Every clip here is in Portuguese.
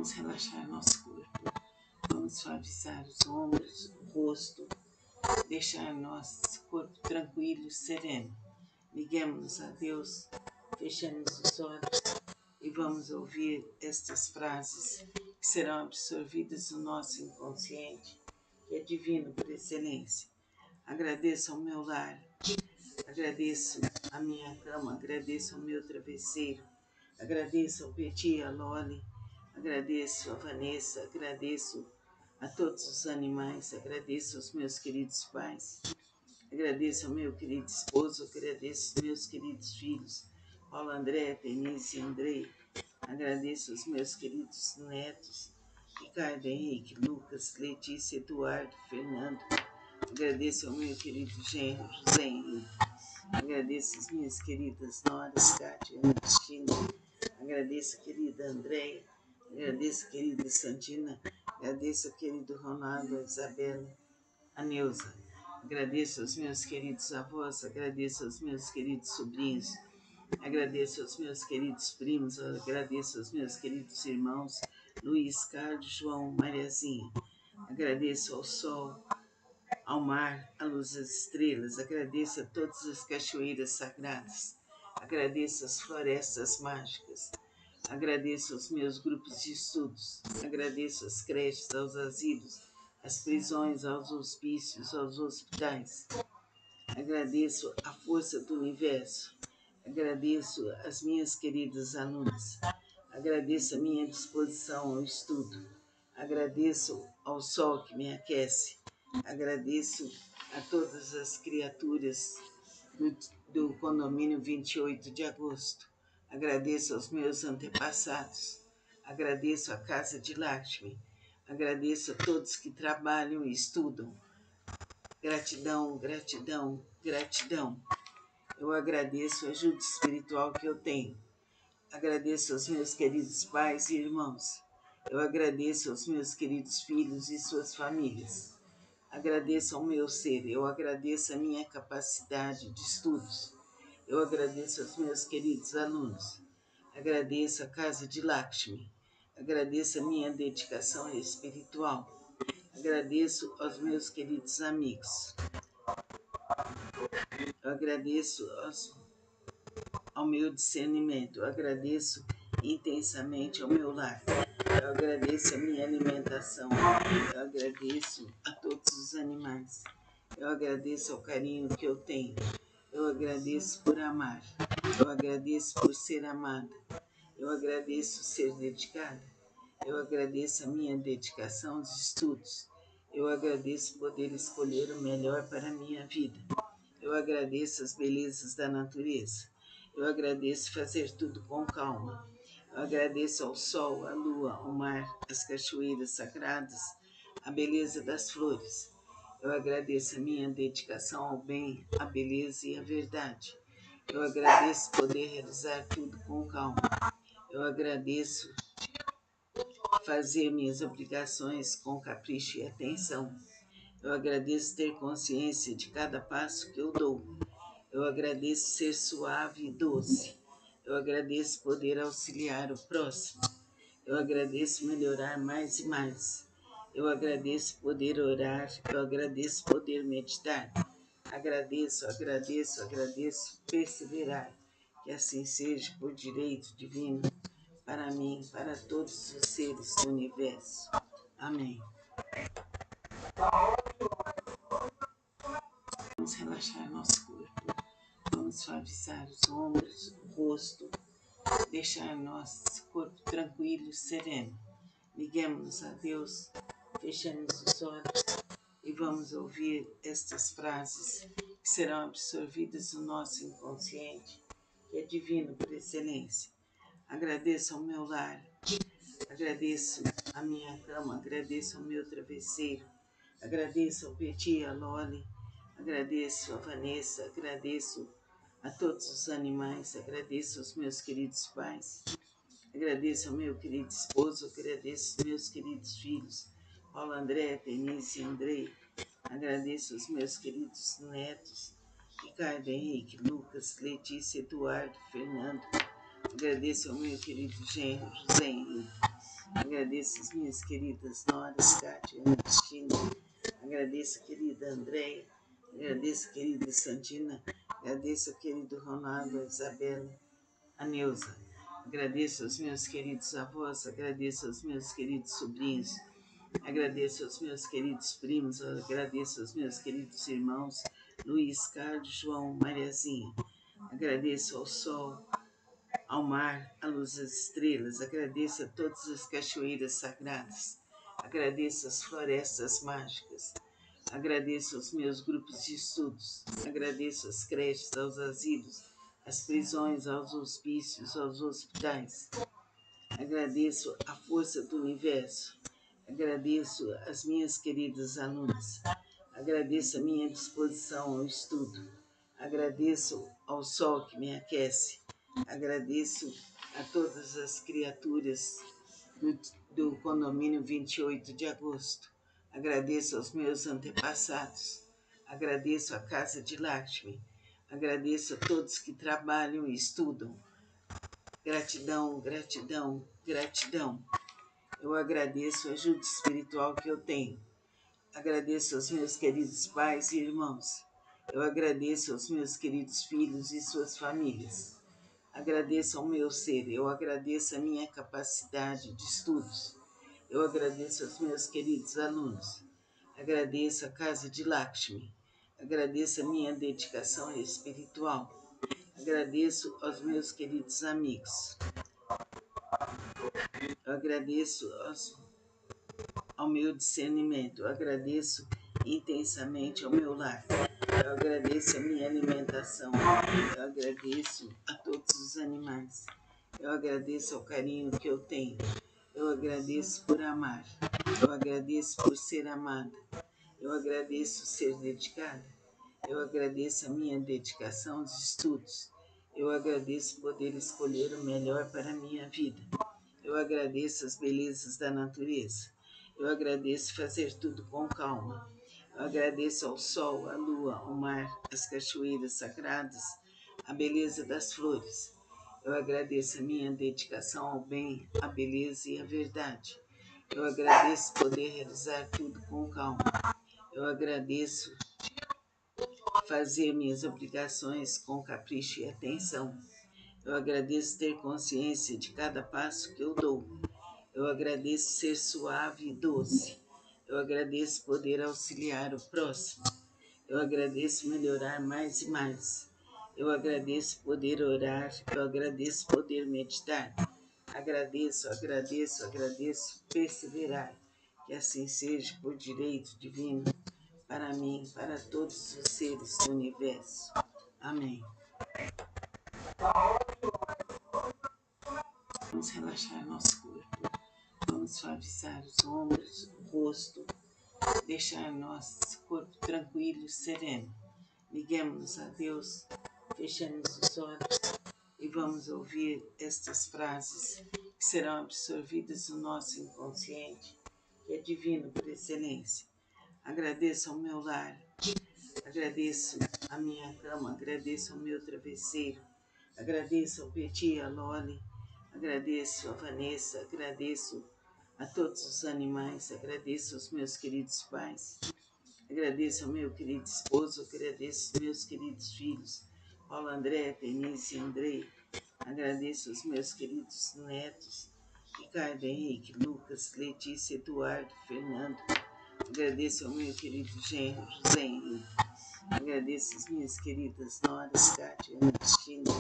Vamos relaxar nosso corpo, vamos suavizar os ombros, o rosto, deixar nosso corpo tranquilo, sereno. Liguemos a Deus, fechemos os olhos e vamos ouvir estas frases que serão absorvidas no nosso inconsciente, que é divino por excelência. Agradeço ao meu lar, agradeço a minha cama, agradeço ao meu travesseiro, agradeço ao Petit e a Loli, agradeço a Vanessa, agradeço a todos os animais, agradeço aos meus queridos pais, agradeço ao meu querido esposo, agradeço aos meus queridos filhos, Paulo André, Denise e Andrei, agradeço aos meus queridos netos, Ricardo, Henrique, Lucas, Letícia, Eduardo, Fernando, agradeço ao meu querido genro, José Henrique, agradeço as minhas queridas noras, Cátia, Ana Cristina, agradeço a querida Andréia, agradeço a querida Santina, agradeço ao querido Ronaldo, a Isabela, a Neuza, agradeço aos meus queridos avós, agradeço aos meus queridos sobrinhos, agradeço aos meus queridos primos, agradeço aos meus queridos irmãos, Luiz, Carlos, João, Mariazinha, agradeço ao sol, ao mar, à luz das estrelas, agradeço a todas as cachoeiras sagradas, agradeço as florestas mágicas, agradeço aos meus grupos de estudos, agradeço às creches, aos asilos, às prisões, aos hospícios, aos hospitais, agradeço a força do universo, agradeço as minhas queridas alunas, agradeço a minha disposição ao estudo, agradeço ao sol que me aquece, agradeço a todas as criaturas do condomínio 28 de agosto, agradeço aos meus antepassados, agradeço a Casa de Lakshmi, agradeço a todos que trabalham e estudam. Gratidão, gratidão, gratidão. Eu agradeço a ajuda espiritual que eu tenho. Agradeço aos meus queridos pais e irmãos. Eu agradeço aos meus queridos filhos e suas famílias. Agradeço ao meu ser. Eu agradeço a minha capacidade de estudos. Eu agradeço aos meus queridos alunos. Agradeço a Casa de Lakshmi. Agradeço a minha dedicação espiritual. Agradeço aos meus queridos amigos. Eu agradeço ao meu discernimento. Eu agradeço intensamente ao meu lar. Eu agradeço a minha alimentação. Eu agradeço a todos os animais. Eu agradeço ao carinho que eu tenho. Eu agradeço por amar. Eu agradeço por ser amada. Eu agradeço ser dedicada. Eu agradeço a minha dedicação aos estudos. Eu agradeço poder escolher o melhor para a minha vida. Eu agradeço as belezas da natureza. Eu agradeço fazer tudo com calma. Eu agradeço ao sol, à lua, ao mar, às cachoeiras sagradas, a beleza das flores. Eu agradeço a minha dedicação ao bem, à beleza e à verdade. Eu agradeço poder realizar tudo com calma. Eu agradeço fazer minhas obrigações com capricho e atenção. Eu agradeço ter consciência de cada passo que eu dou. Eu agradeço ser suave e doce. Eu agradeço poder auxiliar o próximo. Eu agradeço melhorar mais e mais. Eu agradeço poder orar. Eu agradeço poder meditar. Agradeço, agradeço, agradeço perseverar. Que assim seja por direito divino, para mim, para todos os seres do universo. Amém. Vamos relaxar nosso corpo, vamos suavizar os ombros, o rosto, deixar nosso corpo tranquilo, sereno. Liguemos a Deus, fechemos os olhos e vamos ouvir estas frases que serão absorvidas no nosso inconsciente, que é divino por excelência. Agradeço ao meu lar, agradeço a minha cama, agradeço ao meu travesseiro, agradeço ao Petit e a Loli, agradeço a Vanessa, agradeço a todos os animais, agradeço aos meus queridos pais, agradeço ao meu querido esposo, agradeço aos meus queridos filhos, Paulo André, Denise e Andrei, agradeço aos meus queridos netos, Ricardo, Henrique, Lucas, Letícia, Eduardo, Fernando, agradeço ao meu querido genro, José Henrique, Agradeço as minhas queridas noras, Kátia, Ana Cristina. Agradeço a querida Andréia. Agradeço a querida Santina. Agradeço ao querido Ronaldo, a Isabela, a Neuza. Agradeço aos meus queridos avós. Agradeço aos meus queridos sobrinhos. Agradeço aos meus queridos primos. Agradeço aos meus queridos irmãos, Luiz, Carlos, João, Mariazinha. Agradeço ao sol, ao mar, à luz das estrelas. Agradeço a todas as cachoeiras sagradas. Agradeço as florestas mágicas. Agradeço aos meus grupos de estudos. Agradeço às creches, aos asilos, às prisões, aos hospícios, aos hospitais. Agradeço a força do universo. Agradeço as minhas queridas alunas. Agradeço a minha disposição ao estudo. Agradeço ao sol que me aquece. Agradeço a todas as criaturas do condomínio 28 de agosto. Agradeço aos meus antepassados. Agradeço a Casa de Lakshmi. Agradeço a todos que trabalham e estudam. Gratidão, gratidão, gratidão. Eu agradeço a ajuda espiritual que eu tenho. Agradeço aos meus queridos pais e irmãos. Eu agradeço aos meus queridos filhos e suas famílias. Agradeço ao meu ser. Eu agradeço a minha capacidade de estudos. Eu agradeço aos meus queridos alunos. Agradeço a Casa de Lakshmi. Agradeço a minha dedicação espiritual. Agradeço aos meus queridos amigos. Eu agradeço ao meu discernimento. Eu agradeço intensamente ao meu lar. Eu agradeço a minha alimentação. Eu agradeço a todos os animais. Eu agradeço ao carinho que eu tenho. Eu agradeço por amar. Eu agradeço por ser amada. Eu agradeço ser dedicada. Eu agradeço a minha dedicação aos estudos. Eu agradeço poder escolher o melhor para a minha vida. Eu agradeço as belezas da natureza. Eu agradeço fazer tudo com calma. Eu agradeço ao sol, à lua, ao mar, às cachoeiras sagradas, a beleza das flores. Eu agradeço a minha dedicação ao bem, à beleza e à verdade. Eu agradeço poder realizar tudo com calma. Eu agradeço fazer minhas obrigações com capricho e atenção. Eu agradeço ter consciência de cada passo que eu dou. Eu agradeço ser suave e doce. Eu agradeço poder auxiliar o próximo. Eu agradeço melhorar mais e mais. Eu agradeço poder orar. Eu agradeço poder meditar. Agradeço, agradeço, agradeço perseverar. Que assim seja por direito divino, para mim, para todos os seres do universo. Amém. Vamos relaxar nosso corpo. Vamos suavizar os ombros, o rosto, deixar nosso corpo tranquilo e sereno. Liguemos a Deus, fechemos os olhos e vamos ouvir estas frases que serão absorvidas no nosso inconsciente, que é divino por excelência. Agradeço ao meu lar, agradeço a minha cama, agradeço ao meu travesseiro, agradeço ao Petit, a Loli, agradeço a Vanessa, agradeço a todos os animais, agradeço aos meus queridos pais, agradeço ao meu querido esposo, agradeço aos meus queridos filhos, Paulo André, Denise e Andrei, agradeço aos meus queridos netos, Ricardo, Henrique, Lucas, Letícia, Eduardo, Fernando, agradeço ao meu querido genro, José Henrique, agradeço as minhas queridas noras, Kátia, Ana Cristina,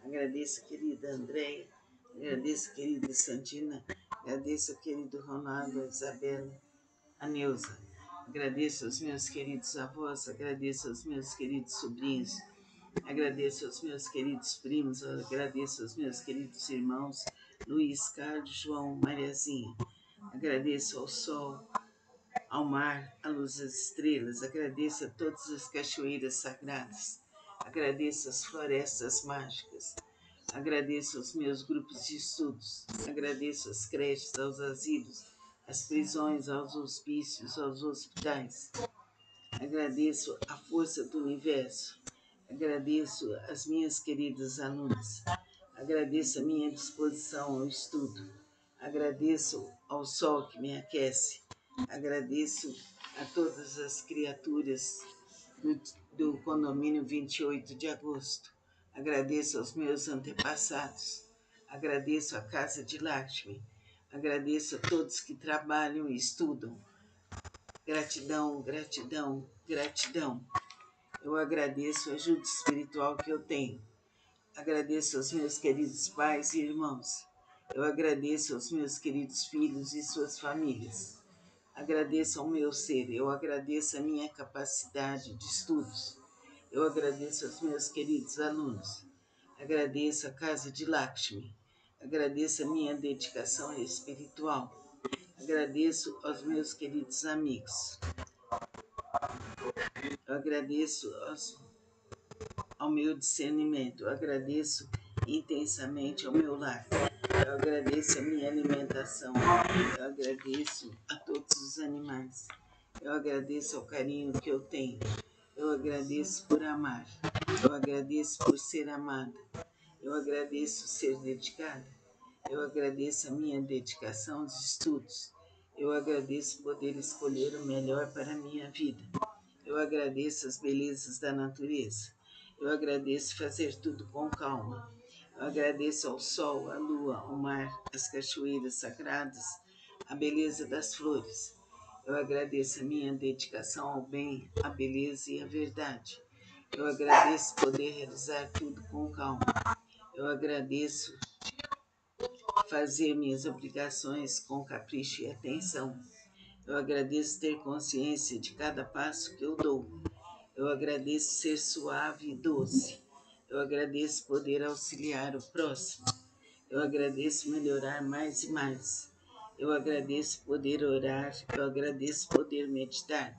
agradeço a querida Andréia, agradeço a querida Santina, agradeço ao querido Ronaldo, a Isabela, a Neuza. Agradeço aos meus queridos avós, agradeço aos meus queridos sobrinhos, agradeço aos meus queridos primos, agradeço aos meus queridos irmãos, Luiz, Carlos, João, Mariazinha. Agradeço ao sol, ao mar, à luz das estrelas. Agradeço a todas as cachoeiras sagradas. Agradeço as florestas mágicas. Agradeço aos meus grupos de estudos. Agradeço às creches, aos asilos, às prisões, aos hospícios, aos hospitais. Agradeço a força do universo. Agradeço as minhas queridas alunas. Agradeço a minha disposição ao estudo. Agradeço ao sol que me aquece. Agradeço a todas as criaturas do condomínio 28 de agosto. Agradeço aos meus antepassados. Agradeço a Casa de Lakshmi. Agradeço a todos que trabalham e estudam. Gratidão, gratidão, gratidão. Eu agradeço a ajuda espiritual que eu tenho. Agradeço aos meus queridos pais e irmãos. Eu agradeço aos meus queridos filhos e suas famílias. Agradeço ao meu ser. Eu agradeço a minha capacidade de estudos. Eu agradeço aos meus queridos alunos. Agradeço a Casa de Lakshmi. Agradeço a minha dedicação espiritual. Agradeço aos meus queridos amigos. Eu agradeço ao meu discernimento. Eu agradeço intensamente ao meu lar. Eu agradeço a minha alimentação. Eu agradeço a todos os animais. Eu agradeço ao carinho que eu tenho. Eu agradeço por amar. Eu agradeço por ser amada. Eu agradeço ser dedicada. Eu agradeço a minha dedicação aos estudos. Eu agradeço poder escolher o melhor para a minha vida. Eu agradeço as belezas da natureza. Eu agradeço fazer tudo com calma. Eu agradeço ao sol, à lua, ao mar, às cachoeiras sagradas, a beleza das flores. Eu agradeço a minha dedicação ao bem, à beleza e à verdade. Eu agradeço poder realizar tudo com calma. Eu agradeço fazer minhas obrigações com capricho e atenção. Eu agradeço ter consciência de cada passo que eu dou. Eu agradeço ser suave e doce. Eu agradeço poder auxiliar o próximo. Eu agradeço melhorar mais e mais. Eu agradeço poder orar. Eu agradeço poder meditar.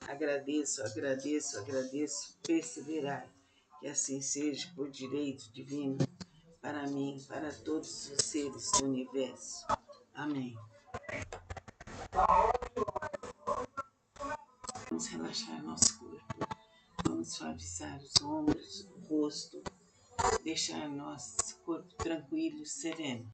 Agradeço, agradeço, agradeço perseverar. Que assim seja por direito divino, para mim, para todos os seres do universo. Amém. Vamos relaxar nosso corpo. Vamos suavizar os ombros, o rosto, deixar nosso corpo tranquilo e sereno.